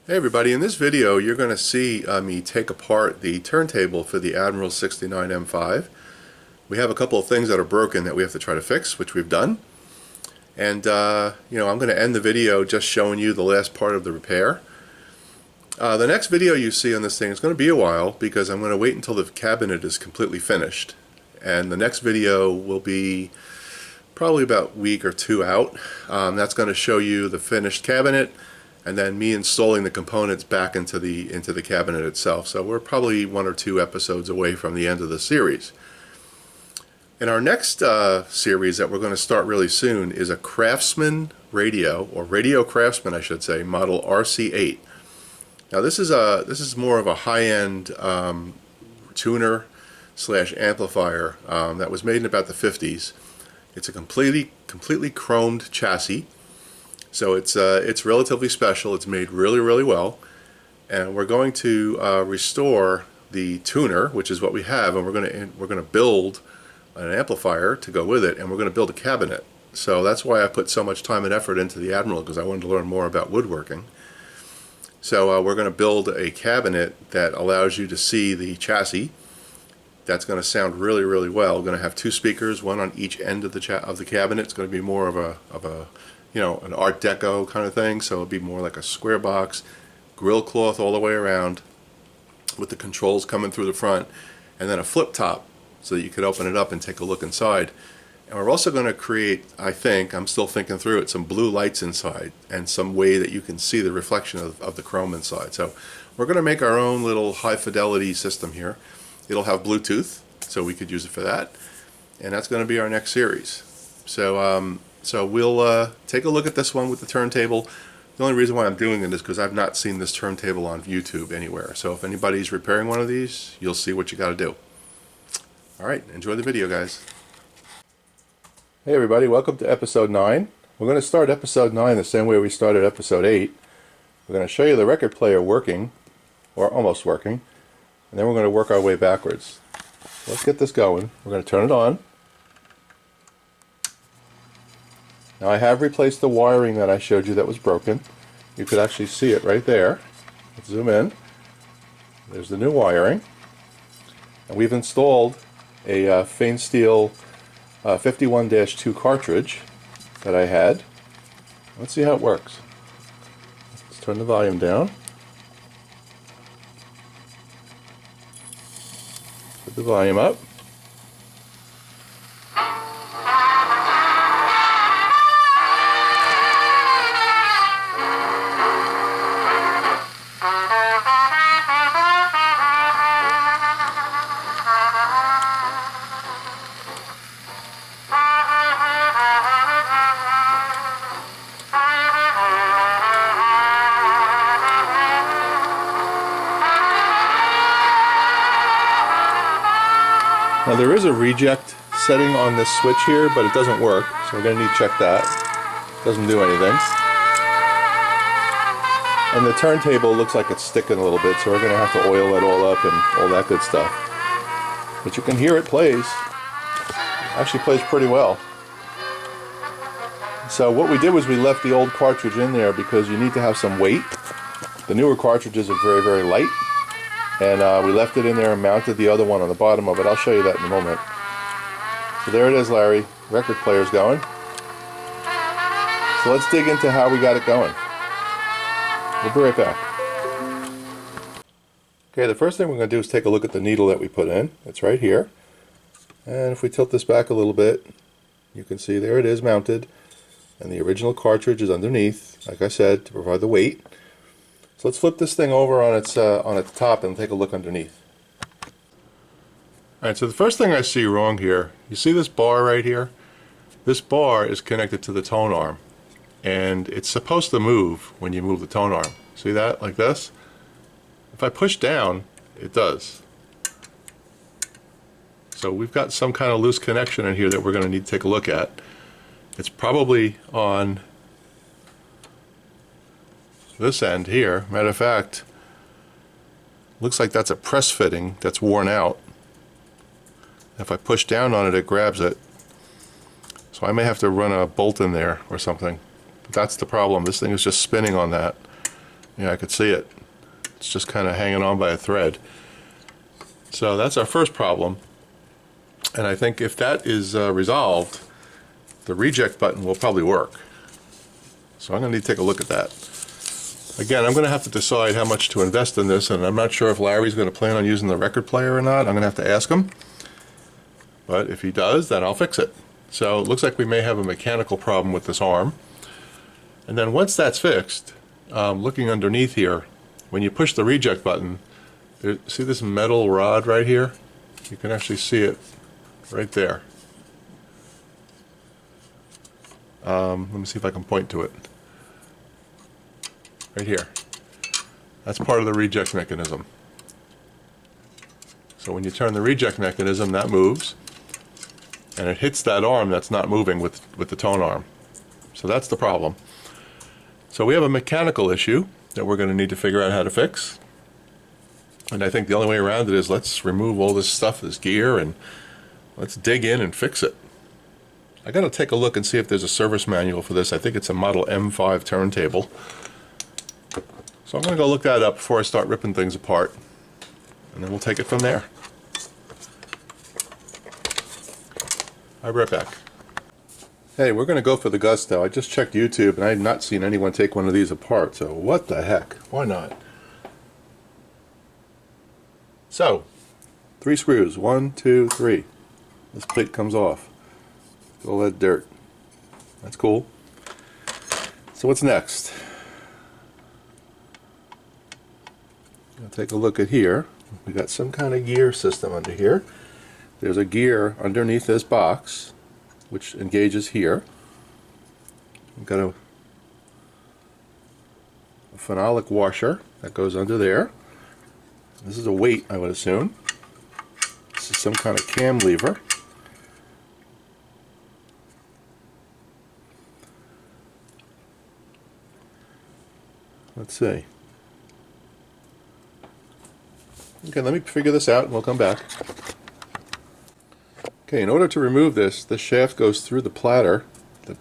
Hey everybody, in this video you're going to see me take apart the turntable for the Admiral 69M5. We have a couple of things that are broken that we have to try to fix, which we've done. And I'm going to end the video just showing you the last part of the repair. The next video you see on this thing is going to be a while because I'm going to wait until the cabinet is completely finished. And the next video will be probably about a week or two out. That's going to show you the finished cabinet and then me installing the components back into the cabinet itself. So we're probably 1 or 2 episodes away from the end of the series. In our next series that we're going to start really soon is a Craftsman radio, or Radio Craftsman I should say, model RC8. Now this is more of a high-end tuner slash amplifier that was made in about the 50s. It's a completely chromed chassis. So it's relatively special. It's made really well, and we're going to restore the tuner, which is what we have, and we're going to build an amplifier to go with it, and we're going to build a cabinet. So that's why I put so much time and effort into the Admiral, because I wanted to learn more about woodworking. So we're going to build a cabinet that allows you to see the chassis. That's going to sound really well. We're going to have 2 speakers, one on each end of the cabinet. It's going to be more of a an Art Deco kind of thing, so it'll be more like a square box, grill cloth all the way around, with the controls coming through the front, and then a flip top so that you could open it up and take a look inside. And we're also going to create, I think, I'm still thinking through it, some blue lights inside and some way that you can see the reflection of the chrome inside. So we're going to make our own little high fidelity system here. It'll have Bluetooth, so we could use it for that, and that's going to be our next series. So we'll take a look at this one with the turntable. The only reason why I'm doing it is because I've not seen this turntable on YouTube anywhere. So if anybody's repairing one of these, you'll see what you got to do. Alright, enjoy the video, guys. Hey everybody, welcome to episode 9. We're going to start episode 9 the same way we started episode 8. We're going to show you the record player working, or almost working, and then we're going to work our way backwards. So let's get this going. We're going to turn it on. Now I have replaced the wiring that I showed you that was broken. You could actually see it right there. Let's zoom in. There's the new wiring. And we've installed a Fain Steel 51-2 cartridge that I had. Let's see how it works. Let's turn the volume down. Put the volume up. Now there is a reject setting on this switch here, but it doesn't work, so we're going to need to check that. It doesn't do anything. And the turntable looks like it's sticking a little bit, so we're going to have to oil it all up and all that good stuff. But you can hear it plays. It actually plays pretty well. So what we did was we left the old cartridge in there because you need to have some weight. The newer cartridges are very light. And we left it in there and mounted the other one on the bottom of it. I'll show you that in a moment. So there it is, Larry. Record player's going. So let's dig into how we got it going. We'll be right back. Okay, the first thing we're going to do is take a look at the needle that we put in. It's right here. And if we tilt this back a little bit, you can see there it is mounted. And the original cartridge is underneath, like I said, to provide the weight. So let's flip this thing over on its top and take a look underneath. Alright, so the first thing I see wrong here, you see this bar right here? This bar is connected to the tone arm, and it's supposed to move when you move the tone arm. See that? Like this? If I push down, it does. So we've got some kind of loose connection in here that we're going to need to take a look at. It's probably on this end here. Matter of fact, looks like that's a press fitting that's worn out. If I push down on it, it grabs it. So I may have to run a bolt in there or something. But that's the problem. This thing is just spinning on that. Yeah, I could see it. It's just kind of hanging on by a thread. So that's our first problem. And I think if that is resolved, the reject button will probably work. So I'm going to need to take a look at that. Again, I'm going to have to decide how much to invest in this, and I'm not sure if Larry's going to plan on using the record player or not. I'm going to have to ask him. But if he does, then I'll fix it. So it looks like we may have a mechanical problem with this arm. And then once that's fixed, looking underneath here, when you push the reject button, see this metal rod right here? You can actually see it right there. Let me see if I can point to it. Right here. That's part of the reject mechanism. So when you turn the reject mechanism, that moves, and it hits that arm that's not moving with the tone arm. So that's the problem. So we have a mechanical issue that we're going to need to figure out how to fix. And I think the only way around it is let's remove all this stuff, this gear, and let's dig in and fix it. I got to take a look and see if there's a service manual for this. I think it's a Model M5 turntable. So I'm going to go look that up before I start ripping things apart, and then we'll take it from there. I'll be right back. Hey, we're going to go for the Gusto. I just checked YouTube and I have not seen anyone take one of these apart, so what the heck? Why not? So, 3 screws. 1, 2, 3. This plate comes off. All that dirt. That's cool. So what's next? I'll take a look at here. We got some kind of gear system under here. There's a gear underneath this box which engages here. We've got a phenolic washer that goes under there. This is a weight, I would assume. This is some kind of cam lever. Let's see. Okay, let me figure this out and we'll come back. Okay, in order to remove this, this shaft goes through the platter,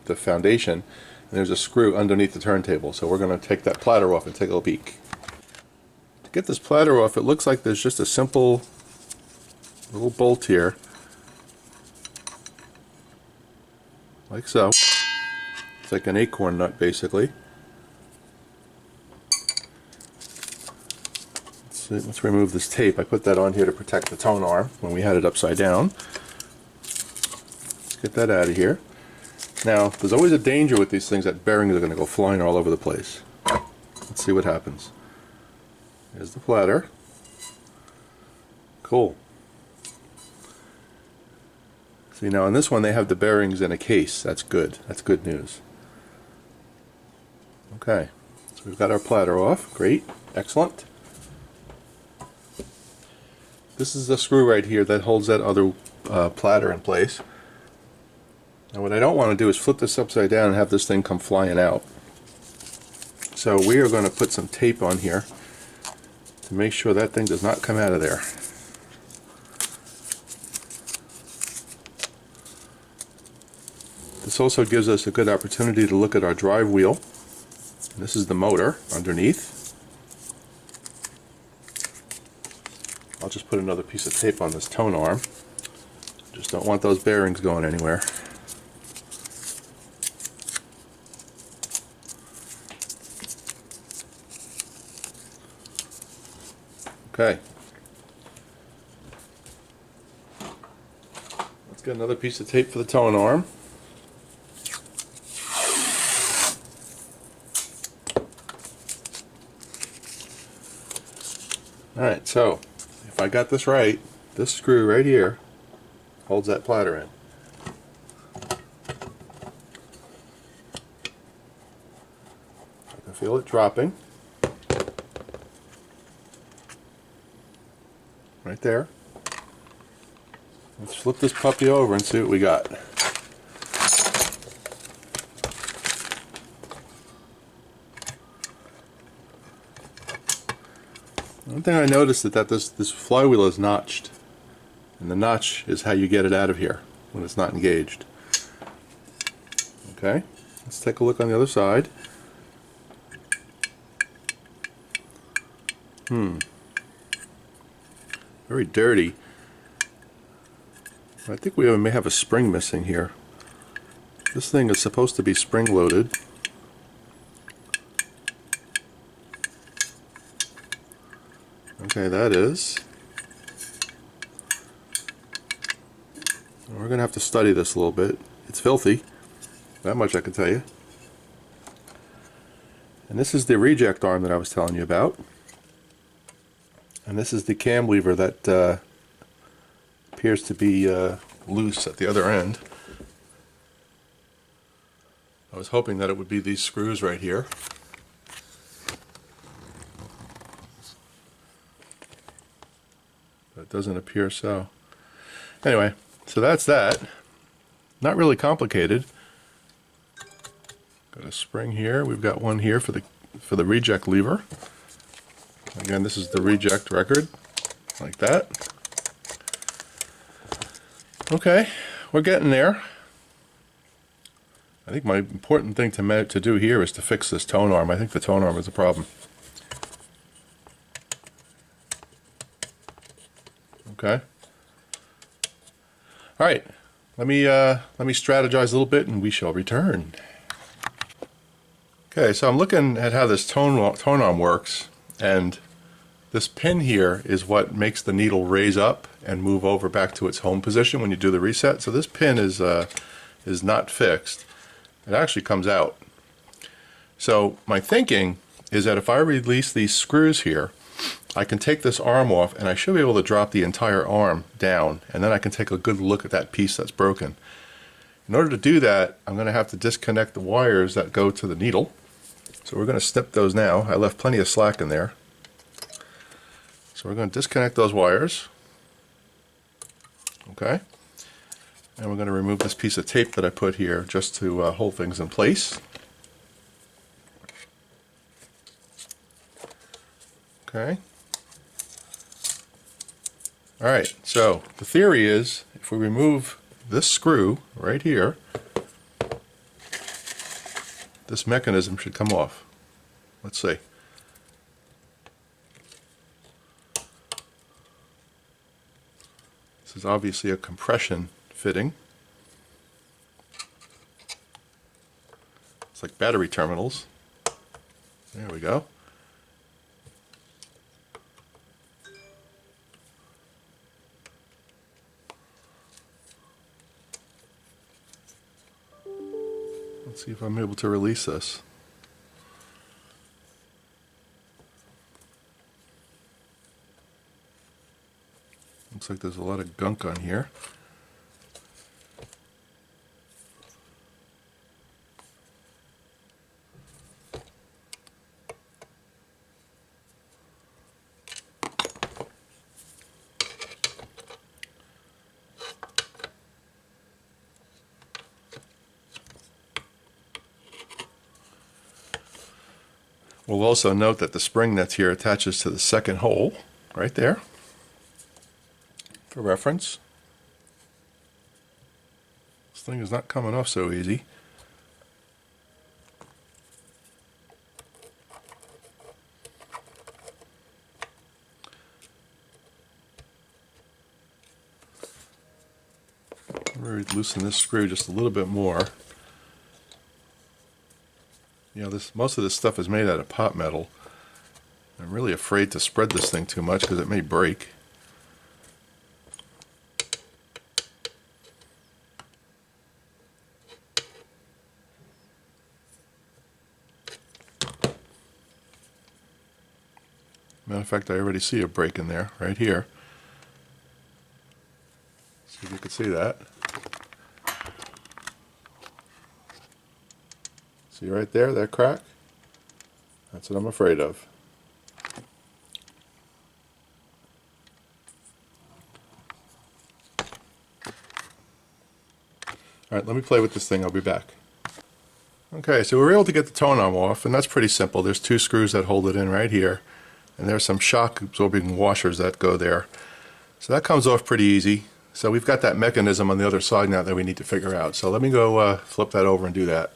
the foundation, and there's a screw underneath the turntable. So we're going to take that platter off and take a peek. To get this platter off, it looks like there's just a simple little bolt here, like so. It's like an acorn nut, basically. Let's remove this tape. I put that on here to protect the tone arm when we had it upside down. Let's get that out of here. Now, there's always a danger with these things that bearings are going to go flying all over the place. Let's see what happens. Here's the platter. Cool. See, now on this one they have the bearings in a case. That's good. That's good news. Okay, so we've got our platter off. Great. Excellent. This is the screw right here that holds that other platter in place. Now what I don't want to do is flip this upside down and have this thing come flying out. So we are going to put some tape on here to make sure that thing does not come out of there. This also gives us a good opportunity to look at our drive wheel. This is the motor underneath. I'll just put another piece of tape on this tone arm. Just don't want those bearings going anywhere. Okay. Let's get another piece of tape for the tone arm. Alright, so if I got this right, this screw right here holds that platter in. I can feel it dropping. Right there. Let's flip this puppy over and see what we got. One thing I noticed is that this flywheel is notched, and the notch is how you get it out of here when it's not engaged. Okay, let's take a look on the other side. Very dirty. I think we may have a spring missing here. This thing is supposed to be spring loaded. Okay, that is. We're going to have to study this a little bit. It's filthy. That much I can tell you. And this is the reject arm that I was telling you about. And this is the cam lever that appears to be loose at the other end. I was hoping that it would be these screws right here. But it doesn't appear so. Anyway, so that's that. Not really complicated. Got a spring here. We've got one here for the reject lever. Again, this is the reject record, like that. Okay, we're getting there. I think my important thing to do here is to fix this tone arm. I think the tone arm is the problem. Okay. All right. Let me strategize a little bit, and we shall return. Okay, so I'm looking at how this tone arm works, and this pin here is what makes the needle raise up and move over back to its home position when you do the reset. So this pin is not fixed. It actually comes out. So my thinking is that if I release these screws here, I can take this arm off, and I should be able to drop the entire arm down, and then I can take a good look at that piece that's broken. In order to do that, I'm going to have to disconnect the wires that go to the needle. So we're going to snip those now. I left plenty of slack in there. So we're going to disconnect those wires. Okay. And we're going to remove this piece of tape that I put here just to hold things in place. Okay. Alright, so the theory is if we remove this screw right here, this mechanism should come off. Let's see. This is obviously a compression fitting. It's like battery terminals. There we go. Let's see if I'm able to release this. Looks like there's a lot of gunk on here. We'll also note that the spring that's here attaches to the second hole, right there, for reference. This thing is not coming off so easy. I'm going to loosen this screw just a little bit more. You know, most of this stuff is made out of pot metal. I'm really afraid to spread this thing too much because it may break. Matter of fact, I already see a break in there, right here. See if you can see that. See right there, that crack? That's what I'm afraid of. Alright, let me play with this thing, I'll be back. Okay, so we were able to get the tone arm off, and that's pretty simple. There's two screws that hold it in right here, and there's some shock absorbing washers that go there. So that comes off pretty easy. So we've got that mechanism on the other side now that we need to figure out. So let me go flip that over and do that.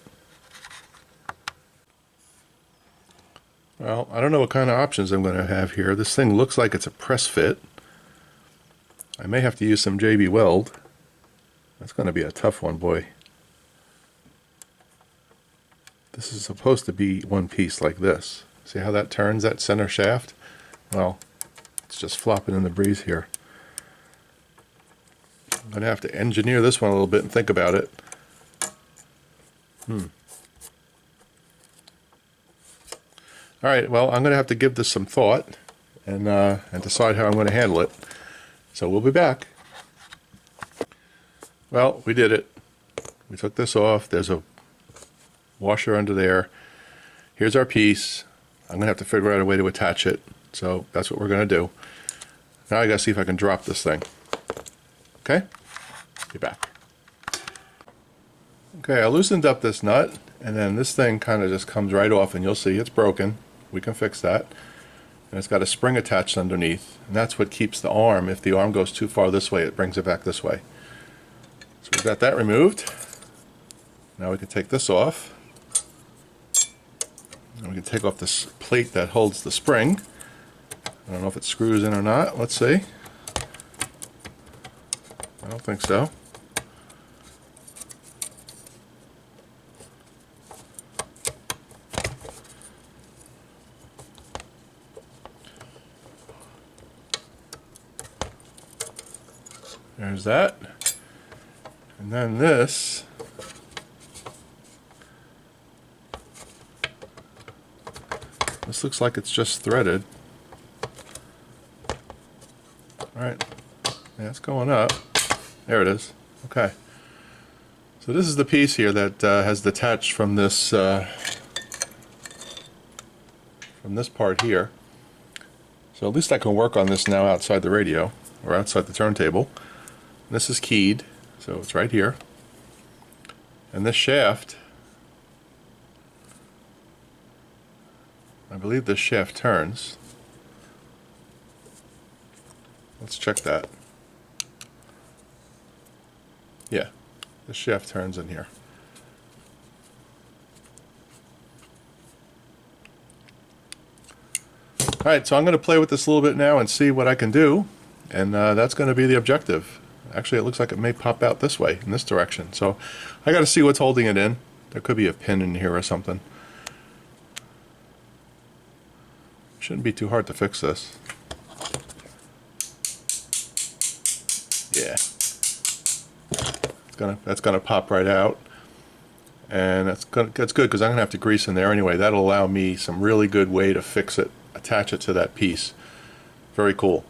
Well, I don't know what kind of options I'm going to have here. This thing looks like it's a press fit. I may have to use some JB Weld. That's going to be a tough one, boy. This is supposed to be one piece like this. See how that turns, that center shaft? Well, it's just flopping in the breeze here. I'm going to have to engineer this one a little bit and think about it. Alright, well, I'm going to have to give this some thought and decide how I'm going to handle it. So we'll be back. Well, we did it. We took this off. There's a washer under there. Here's our piece. I'm going to have to figure out a way to attach it. So that's what we're going to do. Now I got to see if I can drop this thing. Okay? Be back. Okay, I loosened up this nut, and then this thing kind of just comes right off, and you'll see it's broken. We can fix that. And it's got a spring attached underneath, and that's what keeps the arm. If the arm goes too far this way, it brings it back this way. So we've got that removed. Now we can take this off. And we can take off this plate that holds the spring. I don't know if it screws in or not. Let's see. I don't think so. There's that. And then this looks like it's just threaded. Alright, yeah, it's going up. There it is. Okay. So this is the piece here that has detached from this part here. So at least I can work on this now outside the radio, or outside the turntable. This is keyed, so it's right here. And this shaft, I believe this shaft turns. Let's check that. Yeah, the shaft turns in here. Alright, so I'm going to play with this a little bit now and see what I can do, and that's going to be the objective. Actually, it looks like it may pop out this way, in this direction, so I got to see what's holding it in. There could be a pin in here or something. Shouldn't be too hard to fix this. Yeah. That's gonna pop right out. And that's good because I'm going to have to grease in there anyway. That'll allow me some really good way to fix it, attach it to that piece. Very cool.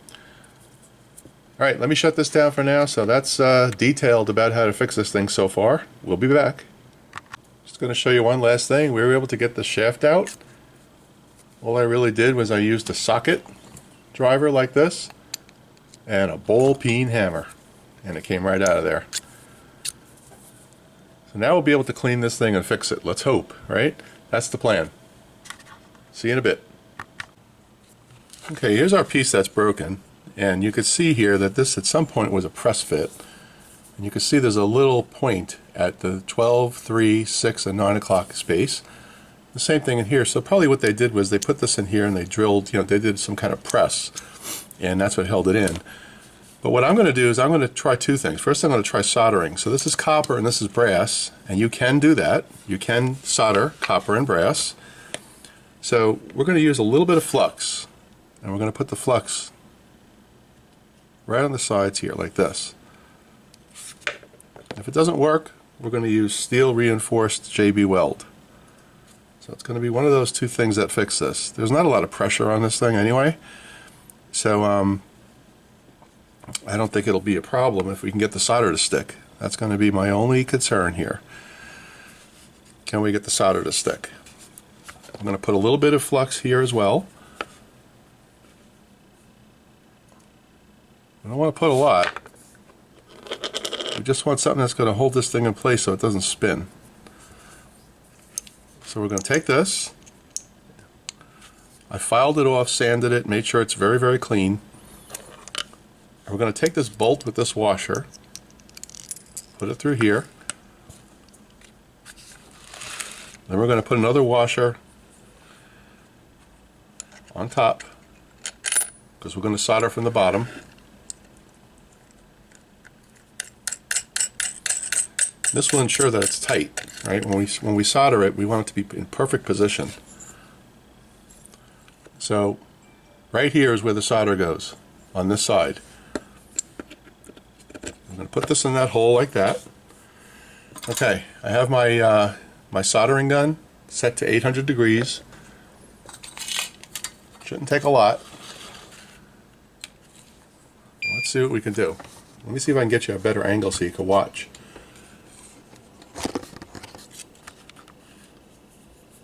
Alright, let me shut this down for now. So that's detailed about how to fix this thing so far. We'll be back. Just going to show you one last thing. We were able to get the shaft out. All I really did was I used a socket driver like this and a ball peen hammer, and it came right out of there. So now we'll be able to clean this thing and fix it. Let's hope, right? That's the plan. See you in a bit. Okay, here's our piece that's broken, and you can see here that this at some point was a press fit. And you can see there's a little point at the 12, 3, 6, and 9 o'clock space. The same thing in here. So probably what they did was they put this in here and they drilled, they did some kind of press, and that's what held it in. But what I'm going to do is I'm going to try two things. First, I'm going to try soldering. So this is copper and this is brass, and you can do that. You can solder copper and brass. So we're going to use a little bit of flux, and we're going to put the flux right on the sides here like this. If it doesn't work, we're going to use steel reinforced JB Weld. So it's going to be one of those two things that fix this. There's not a lot of pressure on this thing anyway, so I don't think it'll be a problem if we can get the solder to stick. That's going to be my only concern here. Can we get the solder to stick? I'm going to put a little bit of flux here as well. I don't want to put a lot. We just want something that's going to hold this thing in place so it doesn't spin. So we're going to take this. I filed it off, sanded it, made sure it's very, very clean. We're going to take this bolt with this washer, put it through here. Then we're going to put another washer on top, because we're going to solder from the bottom. This will ensure that it's tight, right? When we solder it, we want it to be in perfect position. So right here is where the solder goes, on this side. I'm going to put this in that hole like that. Okay, I have my my soldering gun set to 800 degrees. Shouldn't take a lot. Let's see what we can do. Let me see if I can get you a better angle so you can watch.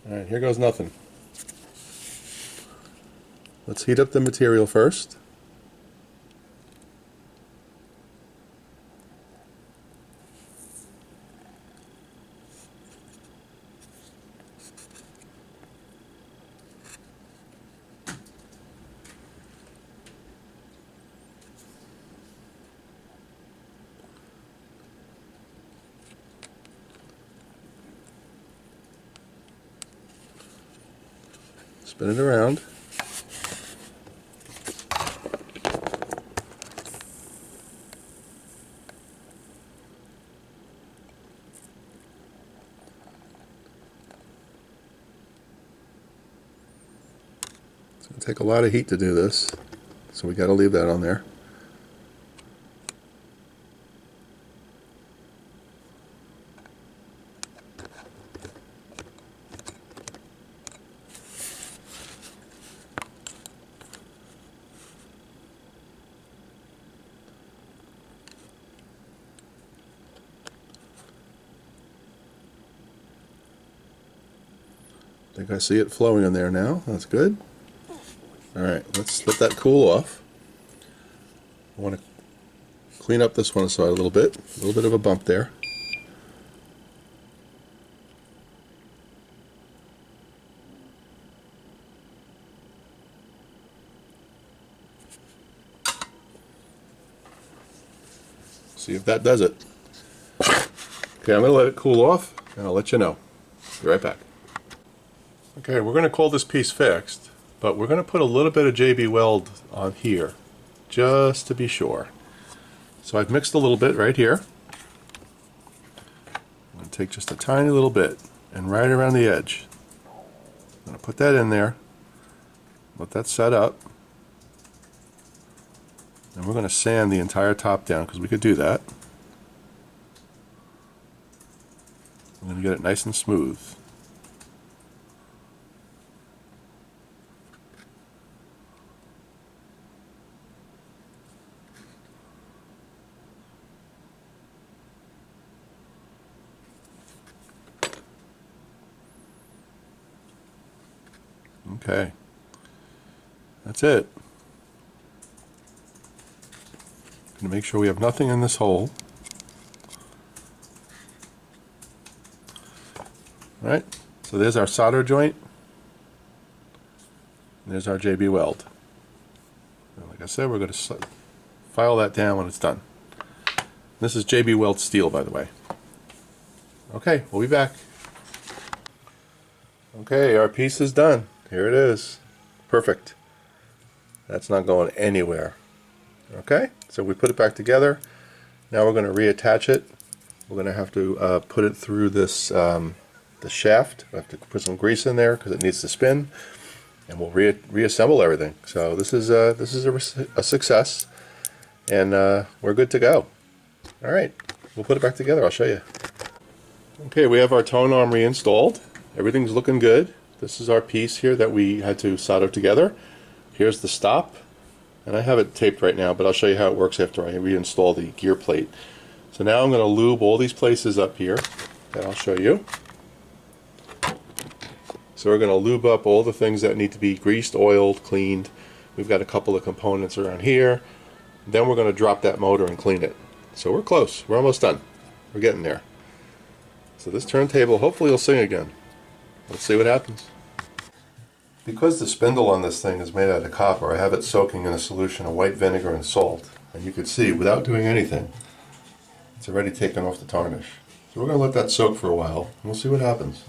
Alright, here goes nothing. Let's heat up the material first. Spin it around. It's going to take a lot of heat to do this, so we got to leave that on there. I think I see it flowing in there now. That's good. Alright, let's let that cool off. I want to clean up this one side a little bit of a bump there. See if that does it. Okay, I'm going to let it cool off and I'll let you know. Be right back. Okay, we're going to call this piece fixed, but we're going to put a little bit of JB Weld on here, just to be sure. So I've mixed a little bit right here. I'm going to take just a tiny little bit, and right around the edge. I'm going to put that in there, let that set up, and we're going to sand the entire top down, because we could do that. I'm going to get it nice and smooth. Okay, that's it. Gonna make sure we have nothing in this hole. Alright, so there's our solder joint. There's our JB Weld. And like I said, we're going to file that down when it's done. This is JB Weld steel, by the way. Okay, we'll be back. Okay, our piece is done. Here it is. Perfect. That's not going anywhere. Okay, so we put it back together. Now we're going to reattach it. We're going to have to put it through this the shaft. We have to put some grease in there because it needs to spin, and we'll reassemble everything. So this is a success, and we're good to go. All right, we'll put it back together. I'll show you. Okay, we have our tone arm reinstalled. Everything's looking good. This is our piece here that we had to solder together. Here's the stop, and I have it taped right now, but I'll show you how it works after I reinstall the gear plate. So now I'm going to lube all these places up here that I'll show you. So we're going to lube up all the things that need to be greased, oiled, cleaned. We've got a couple of components around here. Then we're going to drop that motor and clean it. So we're close. We're almost done. We're getting there. So this turntable hopefully will sing again. Let's see what happens. Because the spindle on this thing is made out of copper, I have it soaking in a solution of white vinegar and salt. And you can see, without doing anything, it's already taken off the tarnish. So we're going to let that soak for a while, and we'll see what happens.